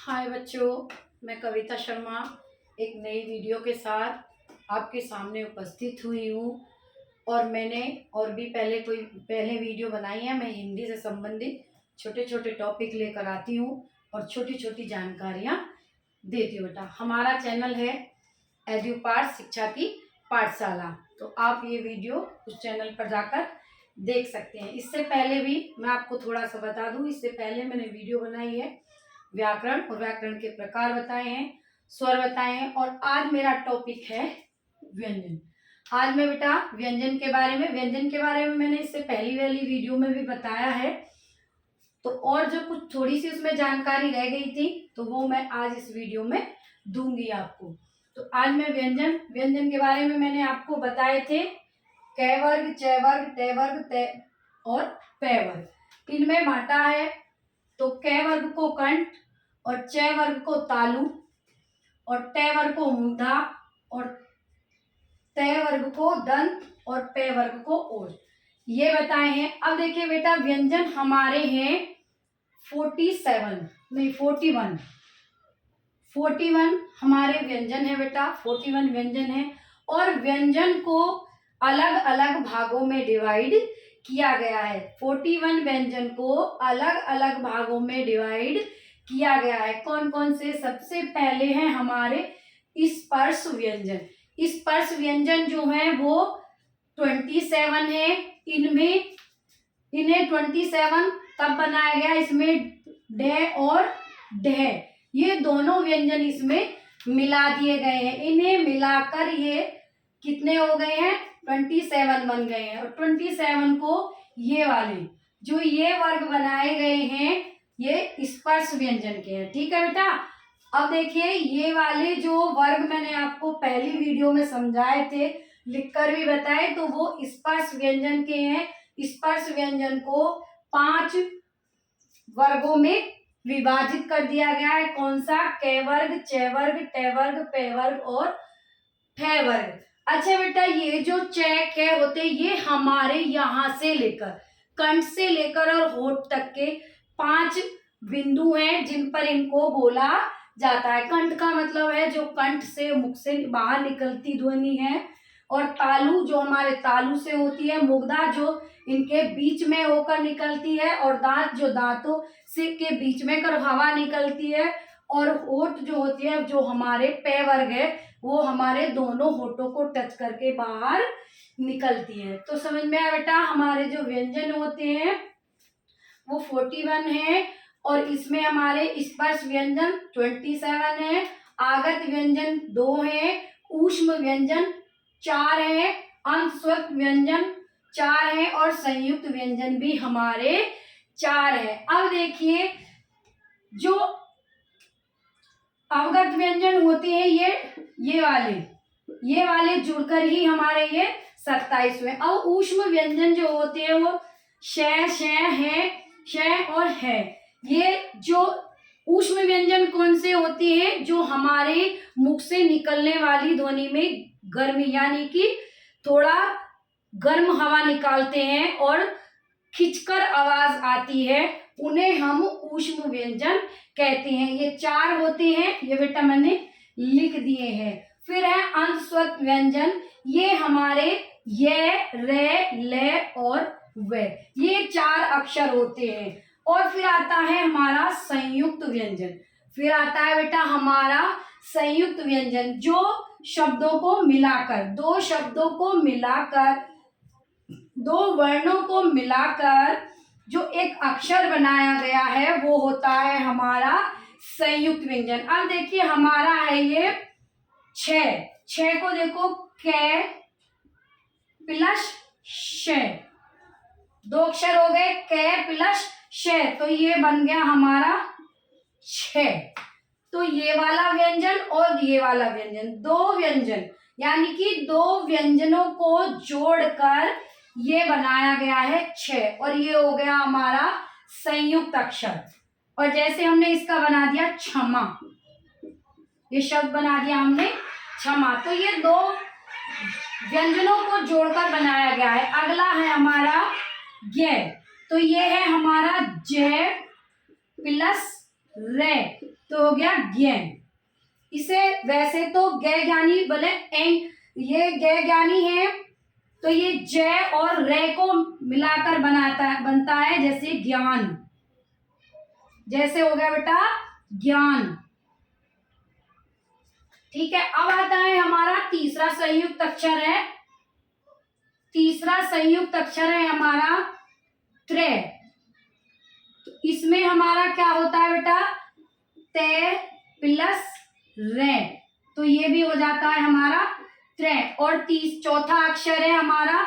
हाय बच्चों, मैं कविता शर्मा एक नई वीडियो के साथ आपके सामने उपस्थित हुई हूँ। और मैंने और भी पहले वीडियो बनाई है। मैं हिंदी से संबंधित छोटे छोटे टॉपिक लेकर आती हूँ और छोटी छोटी जानकारियाँ देती हूँ। बेटा, हमारा चैनल है एड्यूपार्ट शिक्षा की पाठशाला, तो आप ये वीडियो उस चैनल पर जाकर देख सकते हैं। इससे पहले भी मैं आपको थोड़ा सा बता दूँ, इससे पहले मैंने वीडियो बनाई है व्याकरण और व्याकरण के प्रकार बताए हैं, स्वर बताए हैं। और आज मेरा टॉपिक है व्यंजन। आज मैं बेटा व्यंजन के बारे में मैंने इससे पहली वाली वीडियो में भी बताया है, तो और जो कुछ थोड़ी सी उसमें जानकारी रह गई थी तो वो मैं आज इस वीडियो में दूंगी आपको। तो आज मैं व्यंजन के बारे में मैंने आपको बताए थे कै वर्ग, च वर्ग, टे वर्ग, ते और पै वर्ग। इनमें बांटा है तो कै वर्ग को कंठ और च वर्ग को तालु और टे वर्ग को मूंधा और ते वर्ग को दंत और पे वर्ग को ओज, ये बताए हैं। अब देखिए बेटा, व्यंजन हमारे हैं 41 हमारे व्यंजन है बेटा, 41 व्यंजन है। और व्यंजन को अलग अलग भागों में डिवाइड किया गया है। 41 व्यंजन को अलग अलग भागों में डिवाइड किया गया है। कौन कौन से? सबसे पहले हैं हमारे स्पर्श व्यंजन। स्पर्श व्यंजन जो है वो 27 है। इन्हें 27 तब बनाया गया, इसमें डे और डे ये दोनों व्यंजन इसमें मिला दिए गए हैं। इन्हें मिलाकर ये कितने हो गए हैं? 27 बन गए हैं। और 27 को ये वाले जो ये वर्ग बनाए गए हैं ये स्पर्श व्यंजन के हैं। ठीक है बेटा। अब देखिए, ये वाले जो वर्ग मैंने आपको पहली वीडियो में समझाए थे, लिखकर भी बताए, तो वो स्पर्श व्यंजन के हैं। स्पर्श व्यंजन को 5 वर्गों में विभाजित कर दिया गया है। कौन सा? कै वर्ग, च वर्ग, टे वर्ग, पे वर्ग और ठे वर्ग। अच्छा बेटा, ये जो च कै होते हैं ये हमारे यहाँ से लेकर कंठ से लेकर और होठ तक के 5 बिंदु हैं जिन पर इनको बोला जाता है। कंठ का मतलब है जो कंठ से, मुख से बाहर निकलती ध्वनि है। और तालु जो हमारे तालु से होती है। मुग्धा जो इनके बीच में होकर निकलती है। और दांत जो दांतों से के बीच में कर हवा निकलती है। और होठ जो होती है, जो हमारे पे वर्ग है, वो हमारे दोनों होठों को टच करके बाहर निकलती है। तो समझ में आया बेटा, हमारे जो व्यंजन होते हैं वो 41 है। और इसमें हमारे स्पर्श व्यंजन 27 है, आगत व्यंजन 2 है, ऊष्म व्यंजन 4 है, अंतस्वत व्यंजन 4 है और संयुक्त व्यंजन भी हमारे 4 है। अब देखिए, जो अवगत व्यंजन होते हैं ये वाले जुड़कर ही हमारे ये 27 में। अब ऊष्म व्यंजन जो होते हैं वो श, है, श और है। ये जो ऊष्म व्यंजन कौन से होते हैं? जो हमारे मुख से निकलने वाली ध्वनि में गर्मी, यानी कि थोड़ा गर्म हवा निकालते हैं और खिंचकर आवाज आती है, उन्हें हम ऊष्म व्यंजन कहते हैं। ये 4 होते हैं, ये बेटा मैंने लिख दिए हैं। फिर है अंतस्वत व्यंजन, ये हमारे ये, रे, ले और वे, ये 4 अक्षर होते हैं। और फिर आता है हमारा संयुक्त व्यंजन। फिर आता है बेटा हमारा संयुक्त व्यंजन, जो शब्दों को मिलाकर, 2 शब्दों को मिलाकर, 2 वर्णों को मिलाकर जो एक अक्षर बनाया गया है वो होता है हमारा संयुक्त व्यंजन। अब देखिए, हमारा है ये 6 को देखो, कै प्लस श, 2 अक्षर हो गए, कै प्लस श, तो ये बन गया हमारा 6। तो ये वाला व्यंजन और ये वाला व्यंजन, 2 व्यंजन, यानी कि 2 व्यंजनों को जोड़कर ये बनाया गया है 6। और ये हो गया हमारा संयुक्त अक्षर। और जैसे हमने इसका बना दिया क्षमा, ये शब्द बना दिया हमने क्षमा, तो ये 2 व्यंजनों को जोड़कर बनाया गया है। अगला है हमारा य, तो ये है हमारा ज प्लस रे, तो हो गया ज्ञ। इसे वैसे तो गै ज्ञानी बोले एंड, ये गै ज्ञानी है तो ये जय और रे को मिलाकर बनता है, जैसे ज्ञान, जैसे हो गया बेटा ज्ञान। ठीक है, अब आता है हमारा तीसरा संयुक्त अक्षर है, तीसरा संयुक्त अक्षर है हमारा त्रे। तो इसमें हमारा क्या होता है बेटा, ते प्लस रे, तो ये भी हो जाता है हमारा त्रे। और चौथा अक्षर है हमारा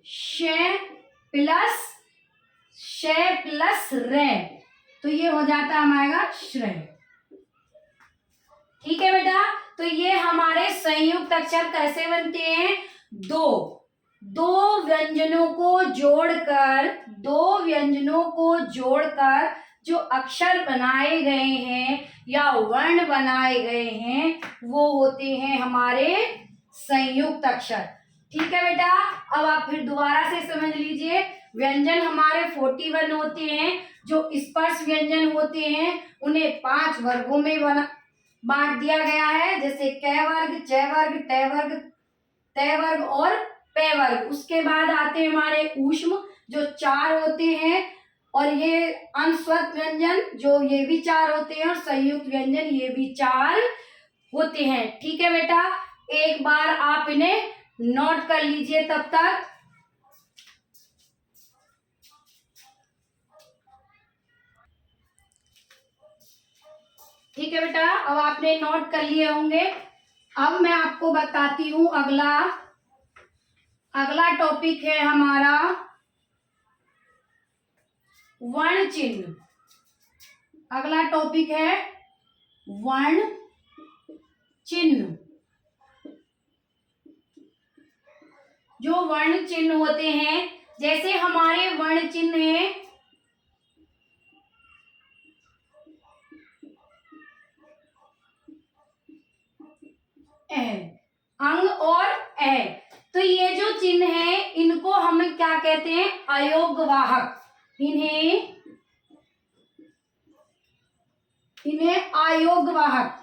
शे प्लस रे, तो ये हो जाता है हमारा श्रेय। ठीक है बेटा, तो ये हमारे संयुक्त अक्षर कैसे बनते हैं, दो व्यंजनों को जोड़कर जो अक्षर बनाए गए हैं या वर्ण बनाए गए हैं वो होते हैं हमारे संयुक्त अक्षर। ठीक है बेटा, अब आप फिर दोबारा से समझ लीजिए। व्यंजन हमारे 41 होते हैं। जो स्पर्श व्यंजन होते हैं उन्हें 5 वर्गों में बांट दिया गया है, जैसे कै वर्ग, च वर्ग, टे वर्ग, तय वर्ग और पे वर्ग। उसके बाद आते हैं हमारे ऊष्म जो 4 होते हैं, और ये अनुस्वर व्यंजन जो ये भी 4 होते हैं, और संयुक्त व्यंजन ये भी 4 होते हैं। ठीक है बेटा, एक बार आप इन्हें नोट कर लीजिए तब तक। ठीक है बेटा, अब आपने नोट कर लिए होंगे। अब मैं आपको बताती हूं अगला टॉपिक है हमारा वर्ण चिन्ह। अगला टॉपिक है वर्ण चिन्ह। जो वर्ण चिन्ह होते हैं, जैसे हमारे वर्ण चिन्ह है अंग और ए, तो ये जो चिन्ह है इनको हम क्या कहते हैं, अयोगवाहक। इन्हें अयोगवाहक।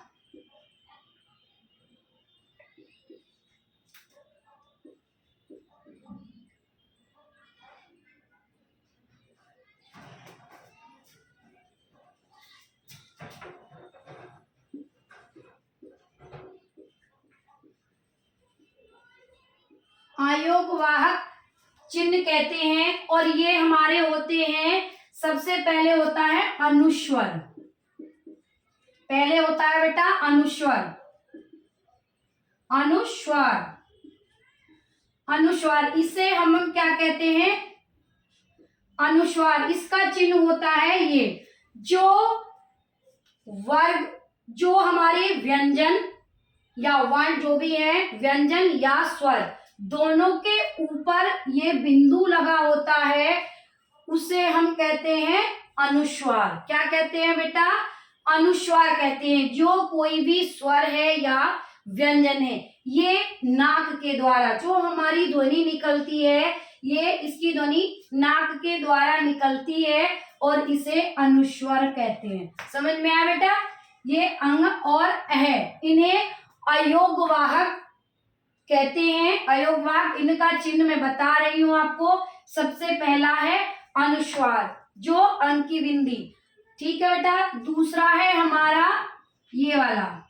अयोगवाहक चिन्ह कहते हैं। और ये हमारे होते हैं, सबसे पहले होता है अनुस्वर। पहले होता है बेटा अनुस्वर। अनुस्वर इसे हम क्या कहते हैं, अनुस्वार। इसका चिन्ह होता है ये, जो वर्ग, जो हमारे व्यंजन या वर्ण जो भी है, व्यंजन या स्वर दोनों के ऊपर ये बिंदु लगा होता है, उसे हम कहते हैं अनुस्वार। क्या कहते हैं बेटा, अनुस्वार कहते हैं। जो कोई भी स्वर है या व्यंजन है, ये नाक के द्वारा जो हमारी ध्वनि निकलती है, ये इसकी ध्वनि नाक के द्वारा निकलती है और इसे अनुस्वर कहते हैं। समझ में आया बेटा, ये अंग और अह, इन्हें अयोगवाहक कहते हैं। अयोगवाहक, इनका चिन्ह मैं बता रही हूं आपको। सबसे पहला है अनुस्वार, जो अंग की बिंदी। ठीक है बेटा, दूसरा है हमारा ये वाला,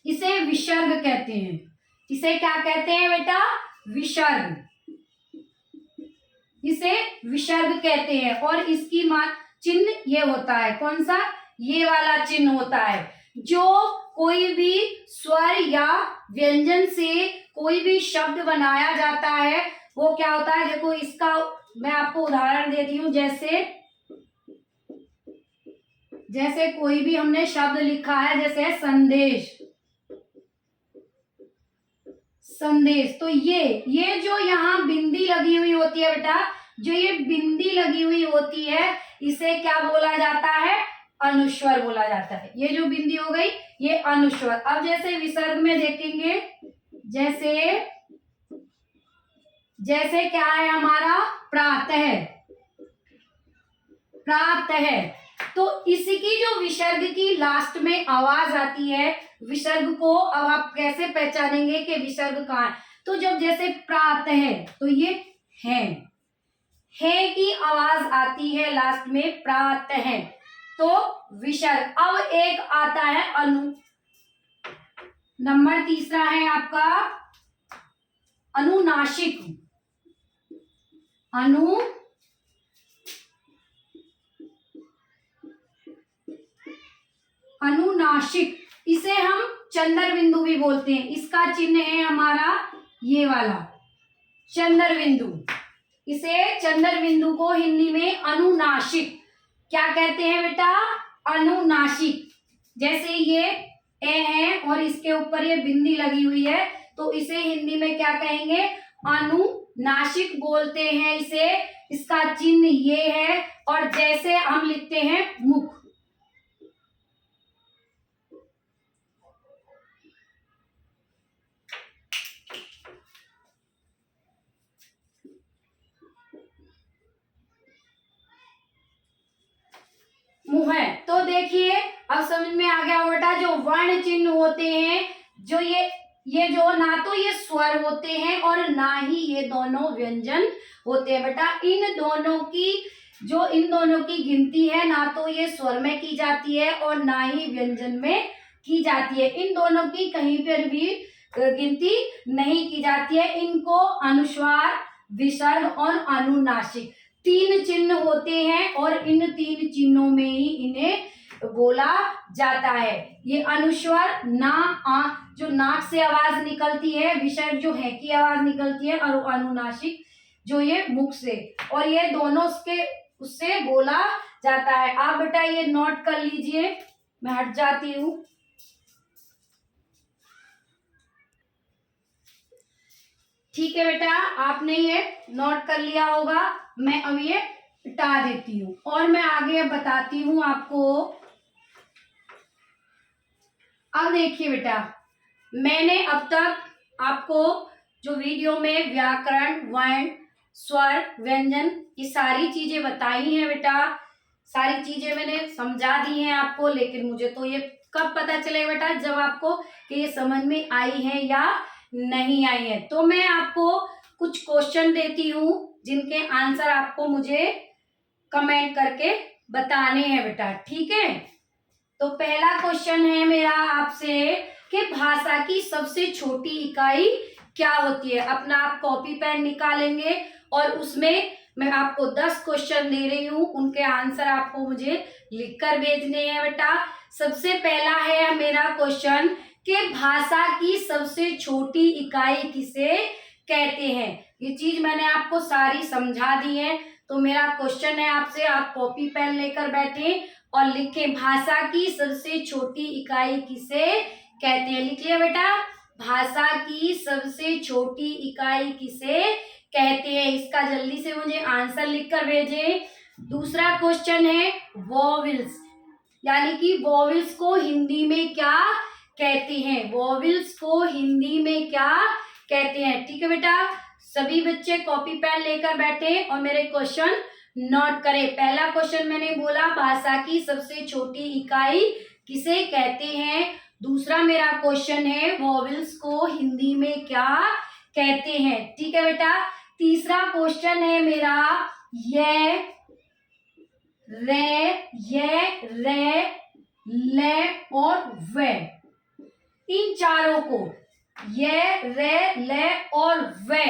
इसे विसर्ग कहते हैं। इसे क्या कहते हैं बेटा, विसर्ग। इसे विसर्ग कहते हैं। और इसकी चिन्ह ये होता है, कौन सा, ये वाला चिन्ह होता है। जो कोई भी स्वर या व्यंजन से कोई भी शब्द बनाया जाता है वो क्या होता है, देखो इसका मैं आपको उदाहरण देती हूँ। जैसे कोई भी हमने शब्द लिखा है, जैसे संदेश, तो ये जो यहाँ बिंदी लगी हुई होती है बेटा, जो ये बिंदी लगी हुई होती है, इसे क्या बोला जाता है, अनुस्वर बोला जाता है। ये जो बिंदी हो गई ये अनुस्वर। अब जैसे विसर्ग में देखेंगे, जैसे क्या है हमारा प्रातः, प्रात है। तो इसकी जो विसर्ग की लास्ट में आवाज आती है, विसर्ग को अब आप कैसे पहचानेंगे कि विसर्ग कहाँ है? तो जब जैसे प्रात है तो ये है की आवाज आती है लास्ट में, प्रात है तो विसर्ग। अब एक आता है अनु, नंबर तीसरा है आपका अनुनासिक। अनुनासिक, इसे हम चंद्र बिंदु भी बोलते हैं। इसका चिन्ह है हमारा ये वाला चंद्र बिंदु। इसे चंद्र बिंदु को हिंदी में अनुनासिक क्या कहते हैं बेटा? अनुनासिक। जैसे ये ए है और इसके ऊपर ये बिंदी लगी हुई है तो इसे हिंदी में क्या कहेंगे? अनुनासिक बोलते हैं इसे। इसका चिन्ह ये है और जैसे हम लिखते हैं मुख। मुंह है। तो देखिए अब समझ में आ गया बेटा, जो वर्ण चिन्ह होते हैं, जो ये जो ना तो ये स्वर होते हैं और ना ही ये दोनों व्यंजन होते हैं बेटा। इन दोनों की गिनती है ना तो ये स्वर में की जाती है और ना ही व्यंजन में की जाती है। इन दोनों की कहीं पर भी गिनती नहीं की जाती है। इनको अनुस्वार, विसर्ग और अनुनासिक 3 चिन्ह होते हैं और इन 3 चिन्हों में ही इन्हें बोला जाता है। ये अनुस्वार ना जो नाक से आवाज निकलती है, विसर्ग जो है की आवाज निकलती है और अनुनासिक जो ये मुख से, और ये दोनों उससे बोला जाता है। आप बेटा ये नोट कर लीजिए, मैं हट जाती हूँ। ठीक है बेटा, आपने ये नोट कर लिया होगा। मैं अब ये हटा देती हूँ और मैं आगे बताती हूँ आपको। अब देखिए बेटा, मैंने अब तक आपको जो वीडियो में व्याकरण, वर्ण, स्वर, व्यंजन ये सारी चीजें बताई हैं बेटा। सारी चीजें मैंने समझा दी हैं आपको, लेकिन मुझे तो ये कब पता चलेगा बेटा? जब आपको कि ये समझ में आई है या नहीं आई है। तो मैं आपको कुछ क्वेश्चन देती हूँ जिनके आंसर आपको मुझे कमेंट करके बताने हैं बेटा, ठीक है? तो पहला क्वेश्चन है मेरा आपसे कि भाषा की सबसे छोटी इकाई क्या होती है? अपना आप कॉपी पेन निकालेंगे और उसमें मैं आपको 10 क्वेश्चन दे रही हूँ, उनके आंसर आपको मुझे लिखकर भेजने हैं बेटा। सबसे पहला है मेरा क्वेश्चन कि भाषा की सबसे छोटी इकाई किसे कहते हैं? ये चीज मैंने आपको सारी समझा दी है। तो मेरा क्वेश्चन है आपसे, आप कॉपी पेन लेकर बैठे और लिखें भाषा की सबसे छोटी इकाई किसे कहते हैं। लिख लिया बेटा, भाषा की सबसे छोटी इकाई किसे कहते हैं? इसका जल्दी से मुझे आंसर लिखकर भेजें। दूसरा क्वेश्चन है वॉवेल्स, यानी कि वॉवेल्स को हिंदी में क्या कहते हैं? वॉवेल्स को हिंदी में क्या कहते हैं? ठीक है बेटा, सभी बच्चे कॉपी पेन लेकर बैठे और मेरे क्वेश्चन नोट करें। पहला क्वेश्चन मैंने बोला भाषा की सबसे छोटी इकाई किसे कहते हैं। दूसरा मेरा क्वेश्चन है वॉवेल्स को हिंदी में क्या कहते हैं। ठीक है बेटा, तीसरा क्वेश्चन है मेरा ये रे ले और वे, इन चारों को ये रे ले और वे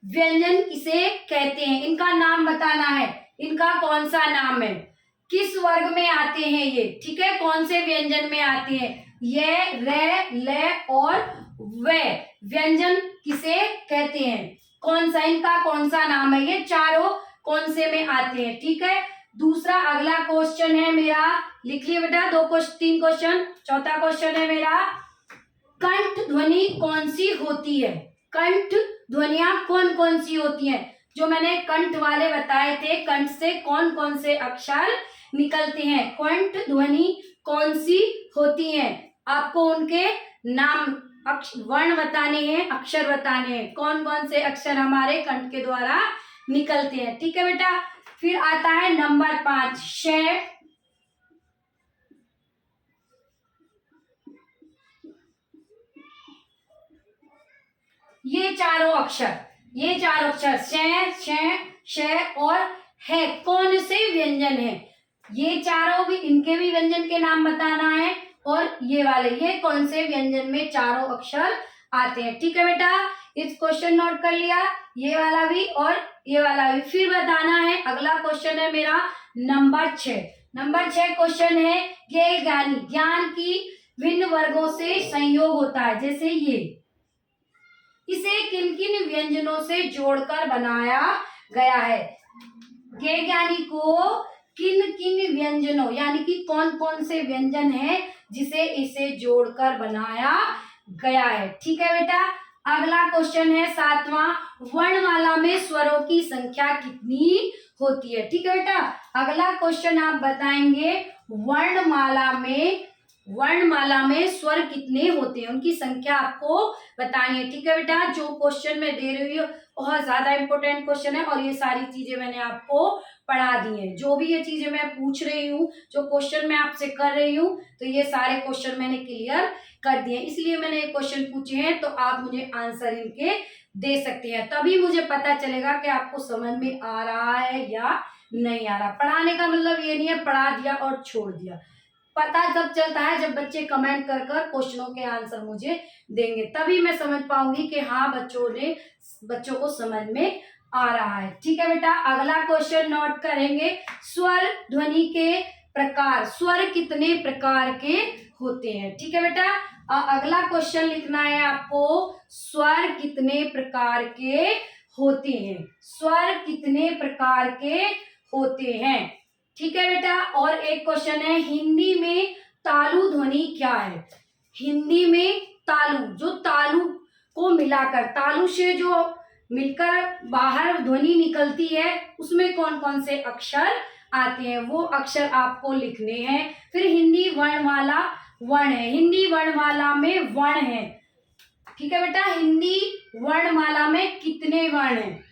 व्यंजन किसे कहते हैं? इनका नाम बताना है, इनका कौन सा नाम है, किस वर्ग में आते हैं ये, ठीक है, कौन से व्यंजन में आते हैं? ये रे ले और वे व्यंजन किसे कहते हैं? कौन सा, इनका कौन सा नाम है? ये चारों कौन से में आते हैं? ठीक है। दूसरा अगला क्वेश्चन है मेरा, लिख लिया बेटा, 3 क्वेश्चन। चौथा क्वेश्चन है मेरा कंठ ध्वनि कौन सी होती है? कंठ ध्वनियां कौन कौन सी होती हैं? जो मैंने कंठ वाले बताए थे, कंठ से कौन कौन से अक्षर निकलते हैं, कंठ ध्वनि कौन सी होती हैं? आपको उनके नाम वर्ण बताने हैं, अक्षर बताने हैं, कौन कौन से अक्षर हमारे कंठ के द्वारा निकलते हैं। ठीक है बेटा, फिर आता है नंबर 5 शे, ये चारों अक्षर शे और है कौन से व्यंजन है, ये चारों भी, इनके भी व्यंजन के नाम बताना है और ये वाले ये कौन से व्यंजन में चारों अक्षर आते हैं। ठीक है बेटा, इस क्वेश्चन नोट कर लिया, ये वाला भी और ये वाला भी। फिर बताना है, अगला क्वेश्चन है मेरा नंबर 6 क्वेश्चन है ज्ञान की भिन्न वर्गों से संयोग होता है, जैसे ये, इसे किन किन व्यंजनों से जोड़कर बनाया गया है। ज्ञानी को किन किन व्यंजनों यानी कि कौन कौन से व्यंजन है जिसे इसे जोड़कर बनाया गया है। ठीक है बेटा, अगला क्वेश्चन है 7वां, वर्णमाला में स्वरों की संख्या कितनी होती है। ठीक है बेटा, अगला क्वेश्चन आप बताएंगे वर्णमाला में स्वर कितने होते हैं, उनकी संख्या आपको बतानी है। ठीक है बेटा, जो क्वेश्चन मैं दे रही हूँ बहुत ज्यादा इंपॉर्टेंट क्वेश्चन है और ये सारी चीजें मैंने आपको पढ़ा दी हैं। जो भी ये चीजें मैं पूछ रही हूँ, जो क्वेश्चन मैं आपसे कर रही हूँ, तो ये सारे क्वेश्चन मैंने क्लियर कर दिए, इसलिए मैंने ये क्वेश्चन पूछे हैं, तो आप मुझे आंसर इनके दे सकते हैं, तभी मुझे पता चलेगा कि आपको समझ में आ रहा है या नहीं आ रहा। पढ़ाने का मतलब ये नहीं है पढ़ा दिया और छोड़ दिया, पता जब चलता है जब बच्चे कमेंट कर कर क्वेश्चनों के आंसर मुझे देंगे, तभी मैं समझ पाऊंगी कि हाँ बच्चों को समझ में आ रहा है। ठीक है बेटा, अगला क्वेश्चन नोट करेंगे, स्वर ध्वनि के प्रकार, स्वर कितने प्रकार के होते हैं। ठीक है बेटा, अगला क्वेश्चन लिखना है आपको, स्वर कितने प्रकार के होते हैं, स्वर कितने प्रकार के होते हैं। ठीक है बेटा, और एक क्वेश्चन है, हिंदी में तालु ध्वनि क्या है। हिंदी में तालु, जो तालु को मिलाकर, तालु से जो मिलकर बाहर ध्वनि निकलती है, उसमें कौन कौन से अक्षर आते हैं, वो अक्षर आपको लिखने हैं। फिर हिंदी वर्णमाला वर्ण है, हिंदी वर्णमाला में वर्ण है। ठीक है बेटा, हिंदी वर्णमाला में कितने वर्ण हैं,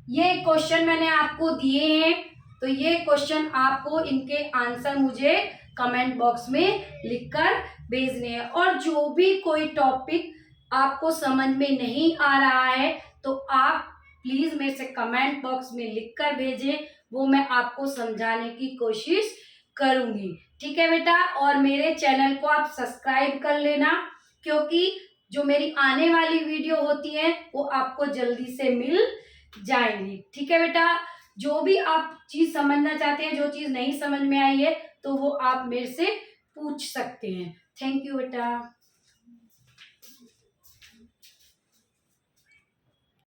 ये क्वेश्चन मैंने आपको दिए हैं, तो ये क्वेश्चन आपको इनके आंसर मुझे कमेंट बॉक्स में लिखकर भेजने हैं। और जो भी कोई टॉपिक आपको समझ में नहीं आ रहा है तो आप प्लीज मेरे से कमेंट बॉक्स में लिखकर भेजें, वो मैं आपको समझाने की कोशिश करूंगी। ठीक है बेटा, और मेरे चैनल को आप सब्सक्राइब कर लेना, क्योंकि जो मेरी आने वाली वीडियो होती है वो आपको जल्दी से मिल जाएंगी। ठीक है बेटा, जो भी आप चीज समझना चाहते हैं, जो चीज नहीं समझ में आई है, तो वो आप मेरे से पूछ सकते हैं। थैंक यू बेटा।